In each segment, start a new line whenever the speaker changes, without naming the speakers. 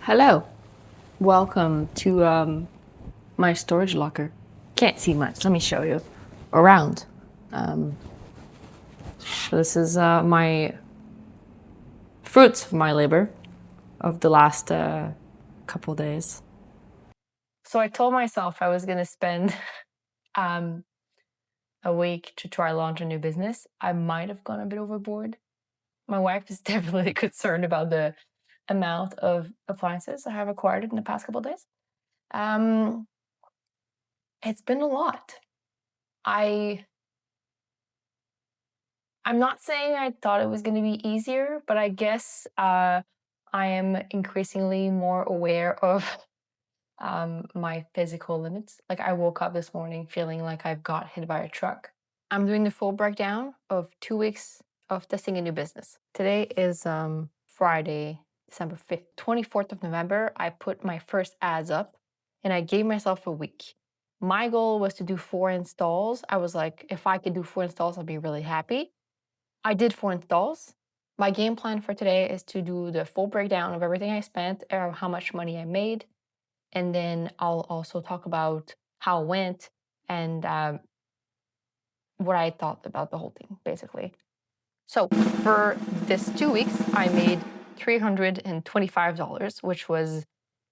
Hello, welcome to my storage locker. Can't see much, let me show you around. So this is my fruits of my labor of the last couple days. So I told myself I was gonna spend a week to try launch a new business. I might have gone a bit overboard. My wife is definitely concerned about the amount of appliances I have acquired in the past couple days. It's been a lot. I'm not saying I thought it was going to be easier, but I guess I am increasingly more aware of my physical limits. Like I woke up this morning feeling like I've got hit by a truck. I'm doing the full breakdown of 2 weeks of testing a new business. Today is Friday, December 5th, 24th of November. I put my first ads up and I gave myself a week. My goal was to do 4 installs. I was like, if I could do 4 installs, I'd be really happy. I did 4 installs. My game plan for today is to do the full breakdown of everything I spent, how much money I made, and then I'll also talk about how it went and what I thought about the whole thing, basically. So for this 2 weeks, I made $325, which was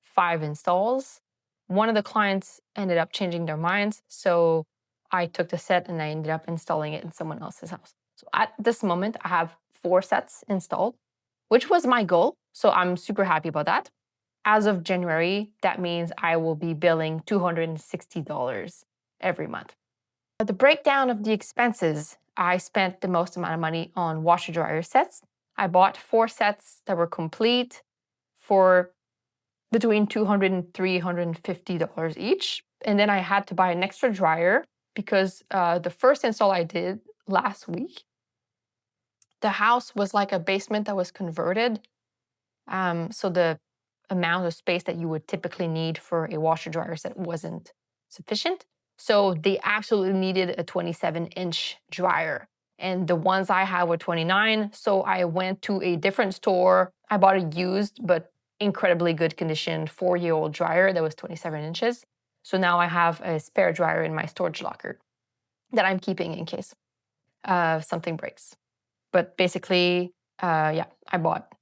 5 installs. One of the clients ended up changing their minds, so I took the set and I ended up installing it in someone else's house. So at this moment, I have 4 sets installed, which was my goal. So I'm super happy about that. As of January, that means I will be billing $260 every month. The breakdown of the expenses, I spent the most amount of money on washer dryer sets. I bought 4 sets that were complete for between $200 and $350 each. And then I had to buy an extra dryer because the first install I did last week, the house was like a basement that was converted. So the amount of space that you would typically need for a washer dryer set wasn't sufficient. So they absolutely needed a 27-inch dryer. And the ones I had were 29. So I went to a different store. I bought a used but incredibly good condition 4-year-old dryer that was 27 inches. So now I have a spare dryer in my storage locker that I'm keeping in case something breaks. But basically, I bought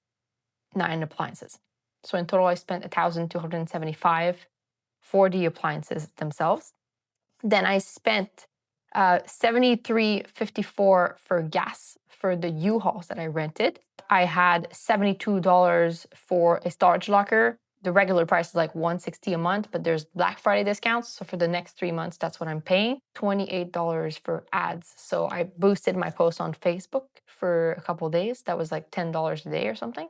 9 appliances. So in total, I spent $1,275 for the appliances themselves. Then I spent $73.54 for gas for the U-Hauls that I rented. I had $72 for a storage locker. The regular price is like $160 a month, but there's Black Friday discounts. So for the next 3 months, that's what I'm paying. $28 for ads. So I boosted my post on Facebook for a couple of days. That was like $10 a day or something.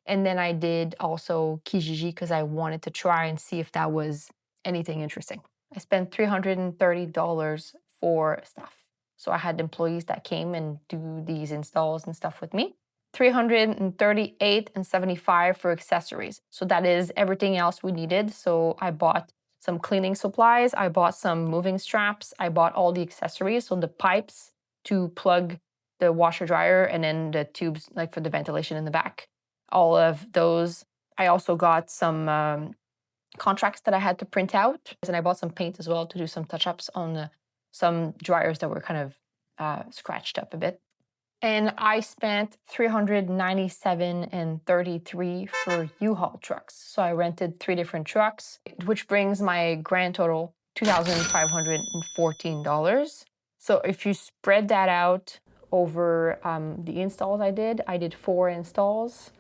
And then I did also Kijiji because I wanted to try and see if that was anything interesting. I spent $330 for staff. So I had employees that came and do these installs and stuff with me. $338.75 for accessories. So that is everything else we needed. So I bought some cleaning supplies, I bought some moving straps, I bought all the accessories, so the pipes to plug the washer dryer and then the tubes like for the ventilation in the back. All of those. I also got some contracts that I had to print out, and I bought some paint as well to do some touch-ups on some dryers that were kind of scratched up a bit. And I spent $397.33 for U-Haul trucks. So I rented 3 different trucks, which brings my grand total $2,514. So if you spread that out over the installs I did 4 installs,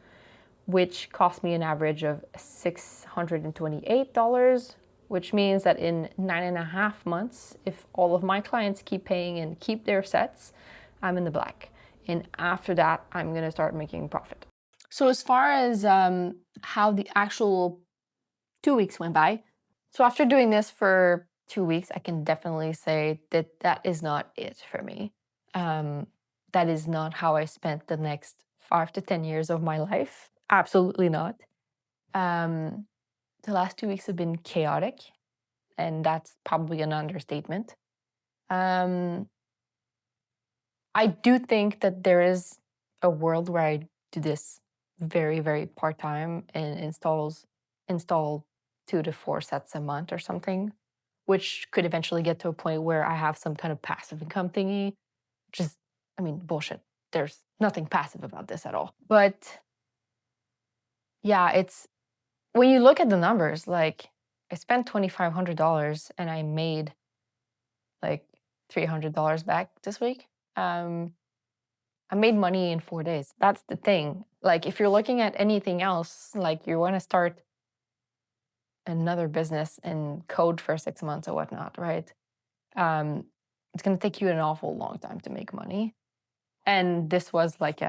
which cost me an average of $628, which means that in 9.5 months, if all of my clients keep paying and keep their sets, I'm in the black. And after that, I'm gonna start making profit. So as far as how the actual 2 weeks went by, so after doing this for 2 weeks, I can definitely say that that is not it for me. That is not how I spent the next 5 to 10 years of my life. Absolutely not. The last 2 weeks have been chaotic, and that's probably an understatement. I do think that there is a world where I do this very, very part-time and installs install 2 to 4 sets a month or something, which could eventually get to a point where I have some kind of passive income thingy, which is, I mean, bullshit. There's nothing passive about this at all. But yeah, it's when you look at the numbers, like I spent $2,500 and I made like $300 back this week. I made money in 4 days. That's the thing. Like, if you're looking at anything else, like you want to start another business and code for 6 months or whatnot, right? Um, it's going to take you an awful long time to make money. And this was like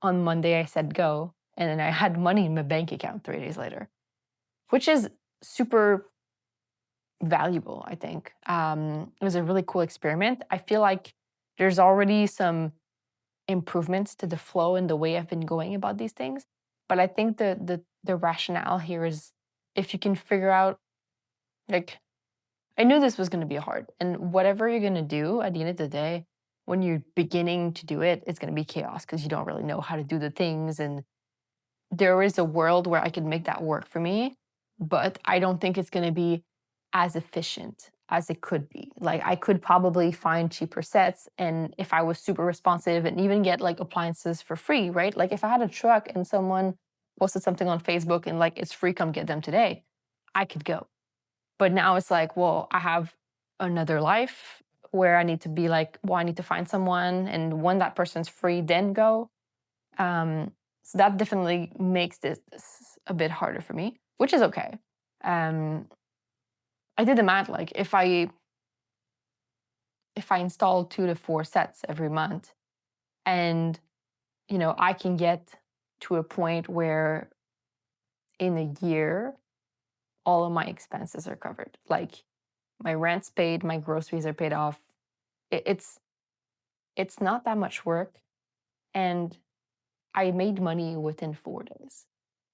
on Monday, I said go. And then I had money in my bank account 3 days later, which is super valuable, I think. It was a really cool experiment. I feel like there's already some improvements to the flow and the way I've been going about these things. But I think the rationale here is if you can figure out, like, I knew this was going to be hard, and whatever you're going to do at the end of the day, when you're beginning to do it, it's going to be chaos because you don't really know how to do the things. And there is a world where I could make that work for me, but I don't think it's going to be as efficient as it could be. Like, I could probably find cheaper sets, and if I was super responsive and even get like appliances for free, right? Like, if I had a truck and someone posted something on Facebook and like it's free, come get them today, I could go. But now it's like, well, I have another life where I need to be like, well, I need to find someone, and when that person's free, then go. So that definitely makes this a bit harder for me, which is okay. I did the math, like if I install 2 to 4 sets every month, and I can get to a point where in a year all of my expenses are covered. Like, my rent's paid, my groceries are paid off. It's not that much work, and I made money within 4 days.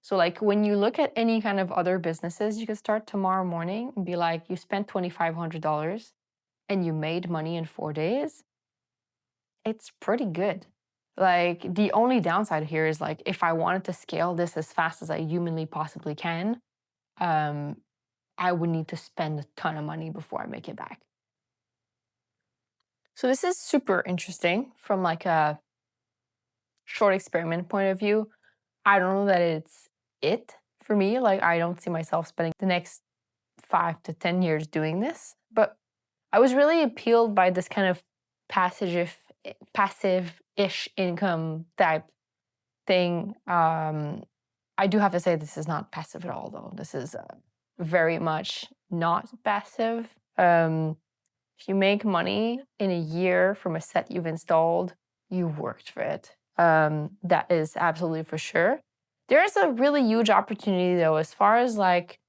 So, like, when you look at any kind of other businesses, you could start tomorrow morning and be like, you spent $2,500 and you made money in 4 days. It's pretty good. Like, the only downside here is, like, if I wanted to scale this as fast as I humanly possibly can, um, I would need to spend a ton of money before I make it back. So this is super interesting from like a short experiment point of view. I don't know that it's it for me. Like, I don't see myself spending the next 5 to 10 years doing this. But I was really appealed by this kind of passive-ish income type thing. I do have to say this is not passive at all, though. This is very much not passive. If you make money in a year from a set you've installed, you worked for it. That is absolutely for sure. There is a really huge opportunity, though, as far as like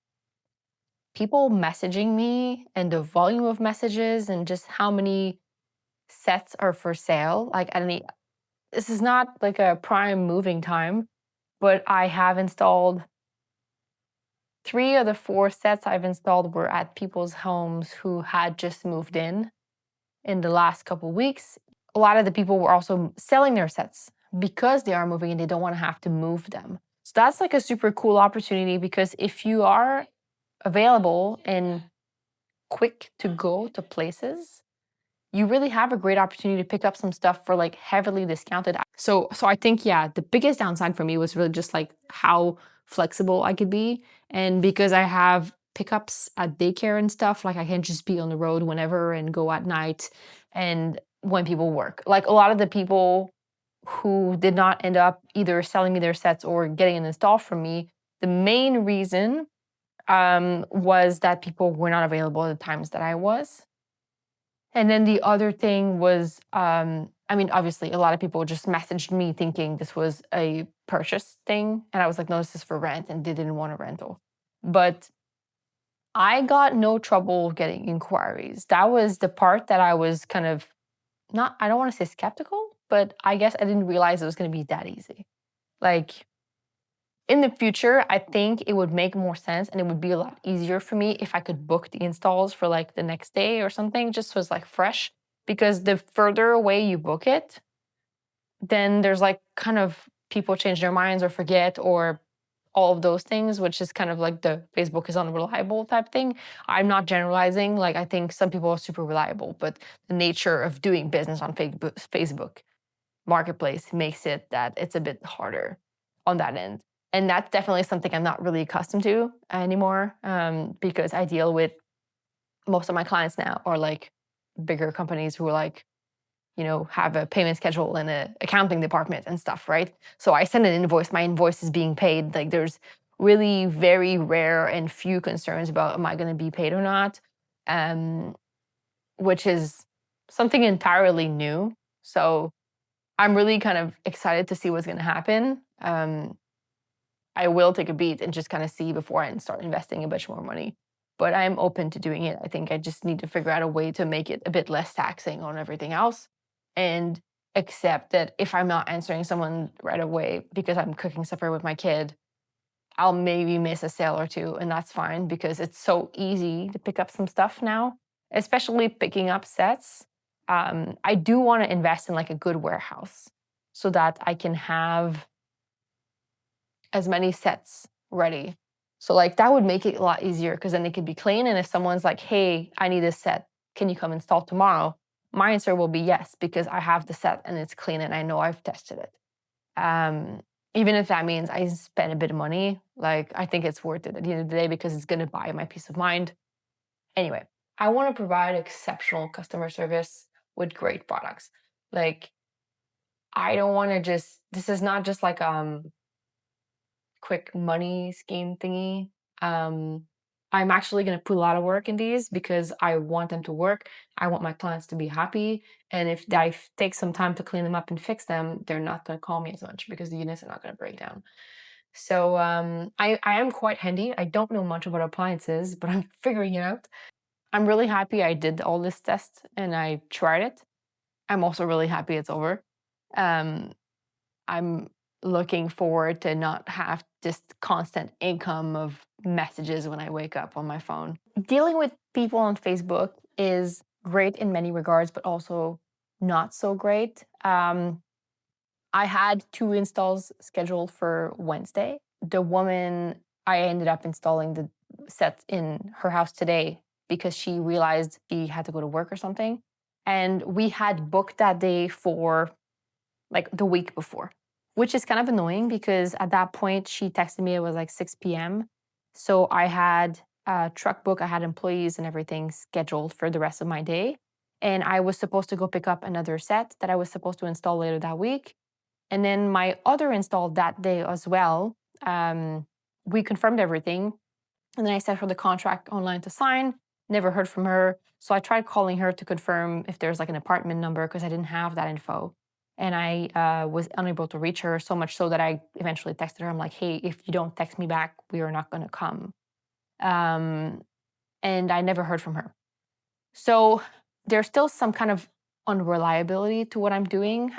people messaging me and the volume of messages and just how many sets are for sale. Like, this is not like a prime moving time, but I have installed 3 of the 4 sets I've installed were at people's homes who had just moved in the last couple weeks. A lot of the people were also selling their sets because they are moving and they don't want to have to move them. So that's like a super cool opportunity, because if you are available and quick to go to places, you really have a great opportunity to pick up some stuff for like heavily discounted. So I think, yeah, the biggest downside for me was really just like how flexible I could be. And because I have pickups at daycare and stuff, like I can just be on the road whenever and go at night and when people work. Like, a lot of the people who did not end up either selling me their sets or getting an install from me, the main reason was that people were not available at the times that I was. And then the other thing was, I mean, obviously, a lot of people just messaged me thinking this was a purchase thing. And I was like, no, this is for rent. And they didn't want a rental. But I got no trouble getting inquiries. That was the part that I was kind of not, I don't want to say skeptical, but I guess I didn't realize it was going to be that easy. Like, in the future, I think it would make more sense and it would be a lot easier for me if I could book the installs for like the next day or something, just so it's like fresh. Because the further away you book it, then there's like kind of people change their minds or forget, or all of those things, which is kind of like the Facebook is unreliable type thing. I'm not generalizing. Like, I think some people are super reliable, but the nature of doing business on Facebook Marketplace makes it that it's a bit harder on that end. And that's definitely something I'm not really accustomed to anymore, because I deal with most of my clients now are like bigger companies who are like, have a payment schedule and a accounting department and stuff, right? So I send an invoice, my invoice is being paid. Like, there's really very rare and few concerns about am I going to be paid or not, um, which is something entirely new. So I'm really kind of excited to see what's going to happen. I will take a beat and just kind of see before I start investing a bunch more money. But I'm open to doing it. I think I just need to figure out a way to make it a bit less taxing on everything else, and accept that if I'm not answering someone right away because I'm cooking supper with my kid, I'll maybe miss a sale or two. And that's fine because it's so easy to pick up some stuff now, especially picking up sets. I do want to invest in like a good warehouse so that I can have as many sets ready. So like that would make it a lot easier because then it could be clean. And if someone's like, hey, I need this set, can you come install tomorrow? My answer will be yes, because I have the set and it's clean and I know I've tested it. Even if that means I spend a bit of money, like I think it's worth it at the end of the day because it's going to buy my peace of mind. Anyway, I want to provide exceptional customer service with great products. Like, I don't want to this is not just like quick money scheme thingy. Um, I'm actually going to put a lot of work in these because I want them to work. I want my clients to be happy. And if I take some time to clean them up and fix them, they're not going to call me as much because the units are not going to break down. So I am quite handy. I don't know much about appliances, but I'm figuring it out. I'm really happy I did all this test and I tried it. I'm also really happy it's over. Um, I'm looking forward to not have just constant income of messages when I wake up on my phone. Dealing with people on Facebook is great in many regards, but also not so great. I had 2 installs scheduled for Wednesday. The woman, I ended up installing the sets in her house today because she realized she had to go to work or something. And we had booked that day for like the week before, which is kind of annoying because at that point she texted me, it was like 6 p.m. So I had a truck book, I had employees and everything scheduled for the rest of my day. And I was supposed to go pick up another set that I was supposed to install later that week. And then my other install that day as well, we confirmed everything. And then I sent her the contract online to sign, never heard from her. So I tried calling her to confirm if there's like an apartment number because I didn't have that info. And I was unable to reach her, so much so that I eventually texted her. I'm like, hey, if you don't text me back, we are not going to come. And I never heard from her. So there's still some kind of unreliability to what I'm doing,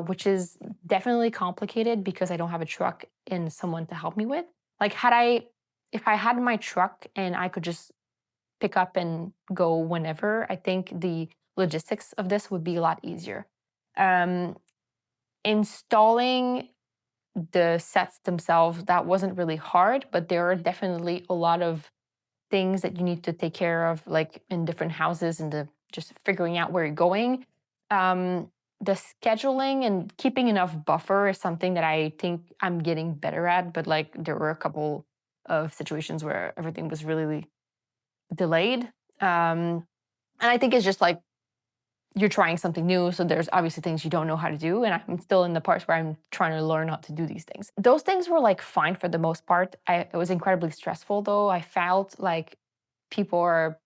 which is definitely complicated because I don't have a truck and someone to help me with. Like, if I had my truck and I could just pick up and go whenever, I think the logistics of this would be a lot easier. Installing the sets themselves, that wasn't really hard, but there are definitely a lot of things that you need to take care of, like in different houses and the just figuring out where you're going. The scheduling and keeping enough buffer is something that I think I'm getting better at, but like there were a couple of situations where everything was really delayed. And I think it's just like you're trying something new, so there's obviously things you don't know how to do, and I'm still in the parts where I'm trying to learn how to do these things. Those things were like fine for the most part. It was incredibly stressful though. I felt like people are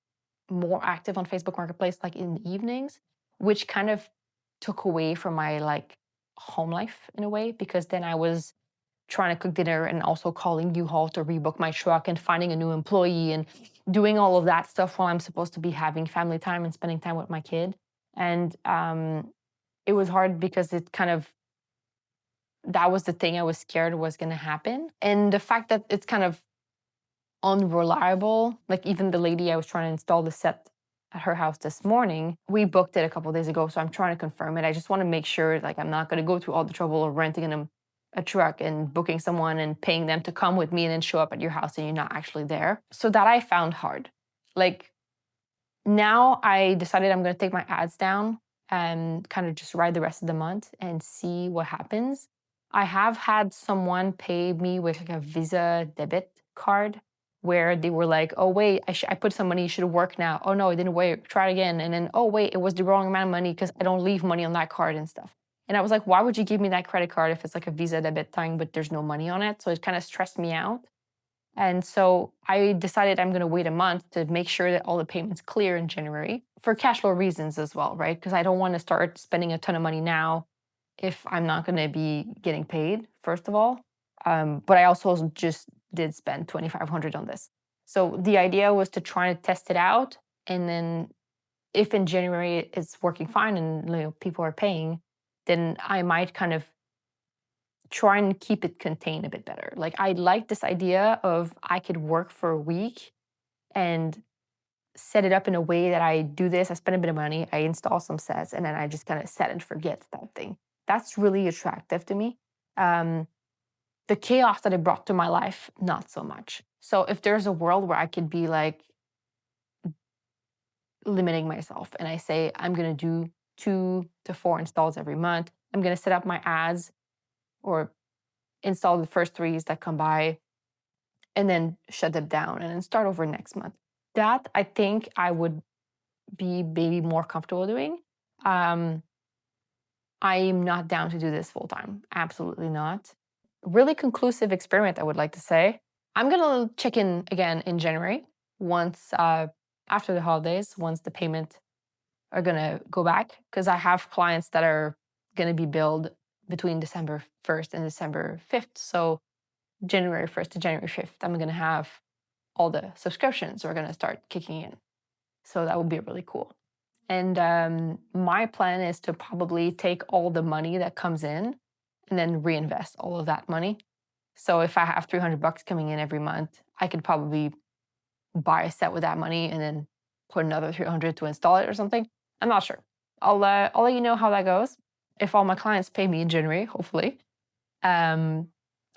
more active on Facebook Marketplace like in the evenings, which kind of took away from my like home life in a way, because then I was trying to cook dinner and also calling U-Haul to rebook my truck and finding a new employee and doing all of that stuff while I'm supposed to be having family time and spending time with my kid. And it was hard because it kind of, that was the thing I was scared was going to happen. And the fact that it's kind of unreliable, like even the lady I was trying to install the set at her house this morning, we booked it a couple of days ago, so I'm trying to confirm it. I just want to make sure like I'm not going to go through all the trouble of renting a truck and booking someone and paying them to come with me and then show up at your house and you're not actually there. So that I found hard. Like now I decided I'm going to take my ads down and kind of just ride the rest of the month and see what happens. I have had someone pay me with like a Visa debit card where they were like, "Oh wait, I put some money. You should work now. Oh no, it didn't work. Try it again." And then, "Oh wait, it was the wrong amount of money because I don't leave money on that card and stuff." And I was like, "Why would you give me that credit card if it's like a Visa debit thing, but there's no money on it?" So it kind of stressed me out. And so I decided I'm going to wait a month to make sure that all the payments clear in January for cash flow reasons as well, right? Because I don't want to start spending a ton of money now if I'm not going to be getting paid, first of all. But I also just did spend 2,500 on this. So the idea was to try to test it out. And then if in January it's working fine and people are paying, then I might kind of try and keep it contained a bit better. Like I like this idea of I could work for a week and set it up in a way that I do this, I spend a bit of money, I install some sets, and then I just kind of set and forget type thing. That's really attractive to me. Um, the chaos that it brought to my life, not so much. So if there's a world where I could be like limiting myself and I say I'm gonna do 2 to 4 installs every month, I'm gonna set up my ads or install the first threes that come by and then shut them down and then start over next month. That I think I would be maybe more comfortable doing. Um, I am not down to do this full time. Absolutely not. Really conclusive experiment, I would like to say. I'm gonna check in again in January once after the holidays, once the payment are gonna go back, because I have clients that are gonna be billed between December 1st and December 5th. So January 1st to January 5th, I'm gonna have all the subscriptions are gonna start kicking in. So that would be really cool. And my plan is to probably take all the money that comes in and then reinvest all of that money. So if I have 300 bucks coming in every month, I could probably buy a set with that money and then put another 300 to install it or something. I'm not sure. I'll let you know how that goes. If all my clients pay me in January, hopefully, um,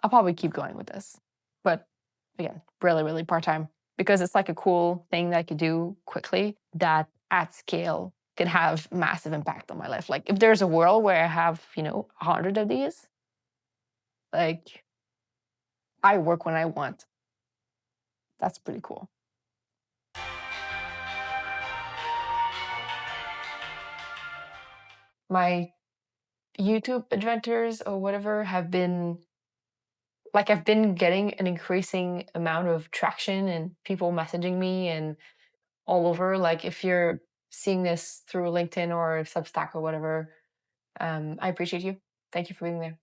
I'll probably keep going with this. But again, really, really part time because it's like a cool thing that I could do quickly that at scale can have massive impact on my life. Like if there's a world where I have, 100 of these, like I work when I want. That's pretty cool. My YouTube adventures or whatever have been like I've been getting an increasing amount of traction and people messaging me and all over. Like if you're seeing this through LinkedIn or Substack or whatever, I appreciate you. Thank you for being there.